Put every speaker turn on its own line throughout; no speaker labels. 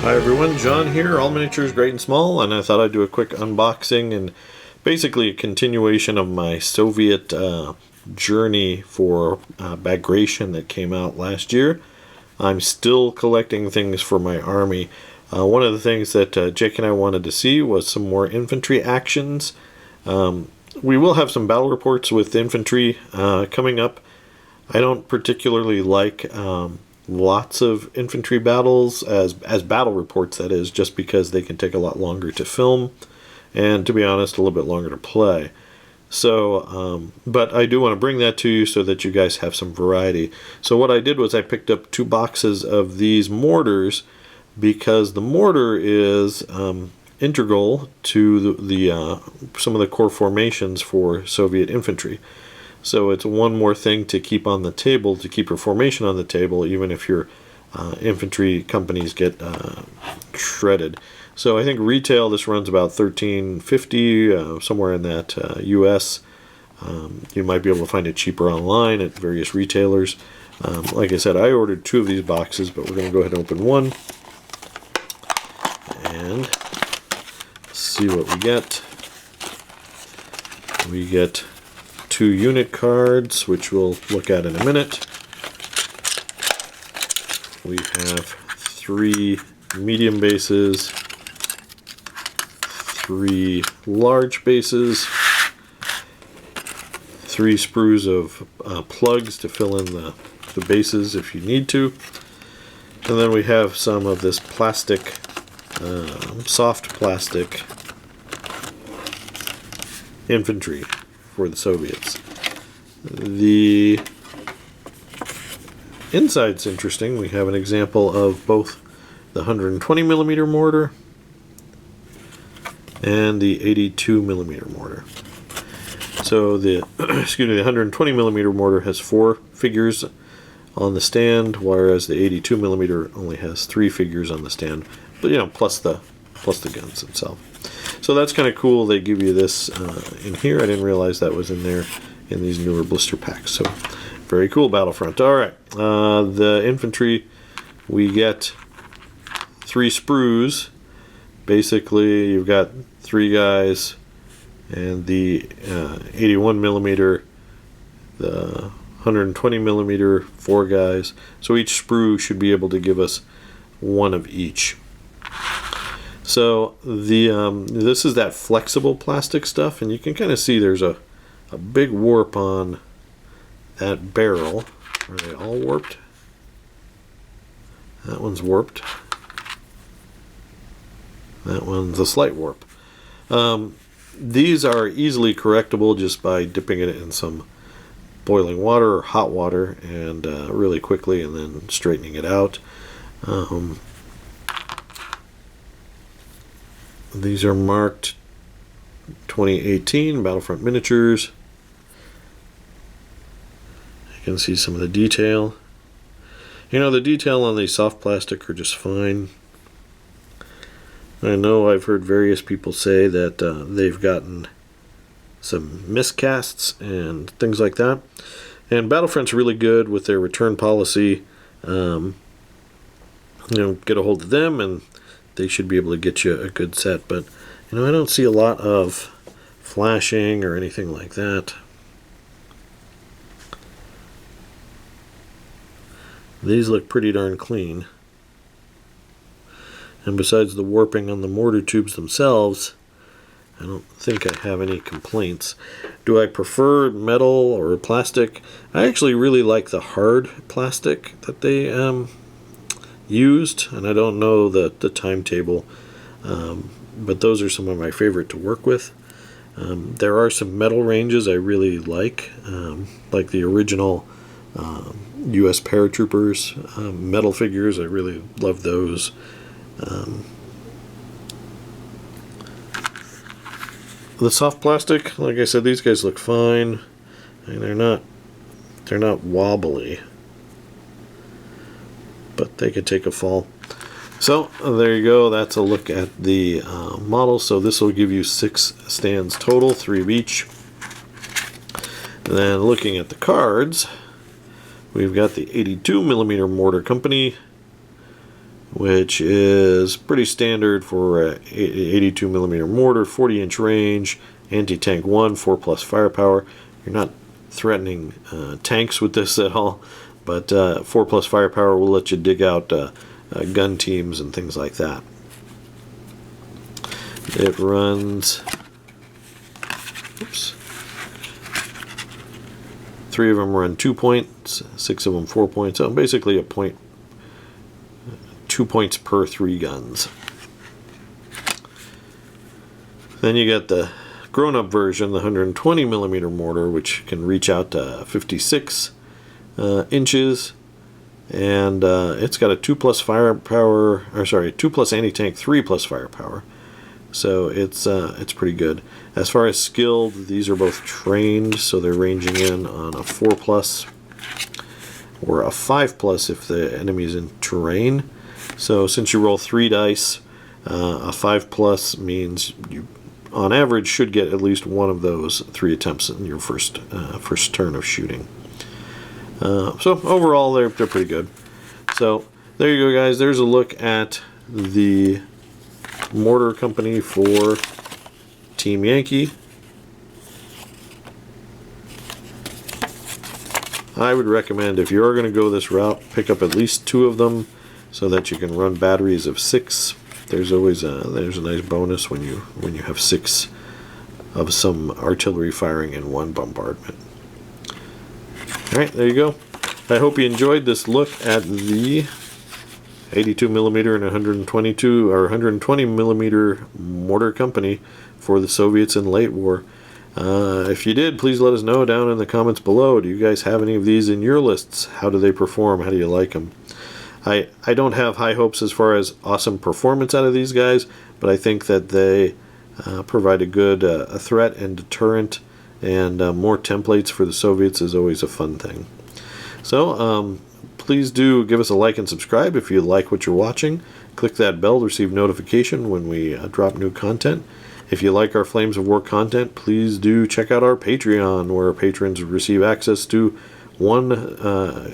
Hi everyone, John here, All Miniatures Great and Small, and I thought I'd do a quick unboxing and basically a continuation of my Soviet journey for Bagration that came out last year. I'm still collecting things for my army. One of the things that Jake and I wanted to see was some more infantry actions. We will have some battle reports with infantry coming up. I don't particularly like lots of infantry battles as battle reports, that is, just because they can take a lot longer to film and, to be honest, a little bit longer to play. So but I do want to bring that to you so that you guys have some variety. So what I did was I picked up 2 boxes of these mortars because the mortar is integral to the some of the core formations for Soviet infantry. So it's one more thing to keep on the table, to keep your formation on the table, even if your infantry companies get shredded. So I think retail, this runs about $13.50, somewhere in that US. You might be able to find it cheaper online at various retailers. Like I said, I ordered 2 of these boxes, but we're going to go ahead and open one and see what we get. We get 2 unit cards, which we'll look at in a minute. We have 3 medium bases, 3 large bases, 3 sprues of plugs to fill in the bases if you need to, and then we have some of this plastic, soft plastic infantry for the Soviets. The inside's interesting. We have an example of both the 120mm mortar and the 82mm mortar. So the excuse me, the 120mm mortar has 4 figures on the stand, whereas the 82mm only has 3 figures on the stand. But you know, plus the guns themselves. So that's kind of cool. They give you this in here. I didn't realize that was in there in these newer blister packs. So very cool Battlefront. All right, the infantry, we get 3 sprues. Basically, you've got 3 guys, and the 81mm, the 120mm, 4 guys. So each sprue should be able to give us 1 of each. So the this is that flexible plastic stuff, and you can kind of see there's a big warp on that barrel. Are they all warped? That one's warped. That one's a slight warp. These are easily correctable just by dipping it in some boiling water or hot water and really quickly, and then straightening it out. These are marked 2018 Battlefront Miniatures. You can see some of the detail. You know, the detail on the soft plastic are just fine. I know I've heard various people say that they've gotten some miscasts and things like that. And Battlefront's really good with their return policy. You know, get a hold of them and they should be able to get you a good set. But, you know, I don't see a lot of flashing or anything like that. These look pretty darn clean. And besides the warping on the mortar tubes themselves, I don't think I have any complaints. Do I prefer metal or plastic? I actually really like the hard plastic that they used, and I don't know the timetable, but those are some of my favorite to work with. There are some metal ranges I really like the original US paratroopers metal figures. I really love those. The soft plastic, like I said, these guys look fine. I mean, they're not wobbly, but they could take a fall. So there you go. That's a look at the model. So this will give you 6 stands total, 3 of each. And then looking at the cards, we've got the 82mm Mortar Company, which is pretty standard for a 82mm mortar, 40-inch range, anti-tank 1, 4+ firepower. You're not threatening tanks with this at all, but 4+ firepower will let you dig out gun teams and things like that. It runs, oops, 3 of them run 2 points, 6 of them 4 points, so basically a point, 2 points per 3 guns. Then you got the grown-up version, the 120mm mortar, which can reach out to 56 inches, and it's got a 2+ firepower, or sorry, 2+ anti-tank, 3+ firepower. So it's pretty good. As far as skilled, these are both trained, so they're ranging in on a 4+ or a 5+ if the enemy's in terrain. So since you roll 3 dice, a 5+ means you, on average, should get at least one of those 3 attempts in your first turn of shooting. So overall, they're pretty good. So there you go, guys. There's a look at the mortar company for Team Yankee. I would recommend, if you are going to go this route, pick up at least 2 of them so that you can run batteries of 6. There's always a nice bonus when you have 6 of some artillery firing in one bombardment. All right, there you go. I hope you enjoyed this look at the 82mm and 122 or 120mm mortar company for the Soviets in late war. If you did, please let us know down in the comments below. Do you guys have any of these in your lists? How do they perform? How do you like them? I don't have high hopes as far as awesome performance out of these guys, but I think that they provide a good a threat and deterrent, and more templates for the Soviets is always a fun thing. So please do give us a like and subscribe if you like what you're watching. Click that bell to receive notification when we drop new content. If you like our Flames of War content, please do check out our Patreon, where patrons receive access to one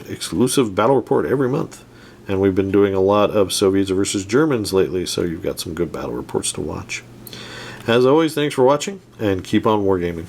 exclusive battle report every month. And we've been doing a lot of Soviets versus Germans lately, so you've got some good battle reports to watch. As always, thanks for watching, and keep on wargaming.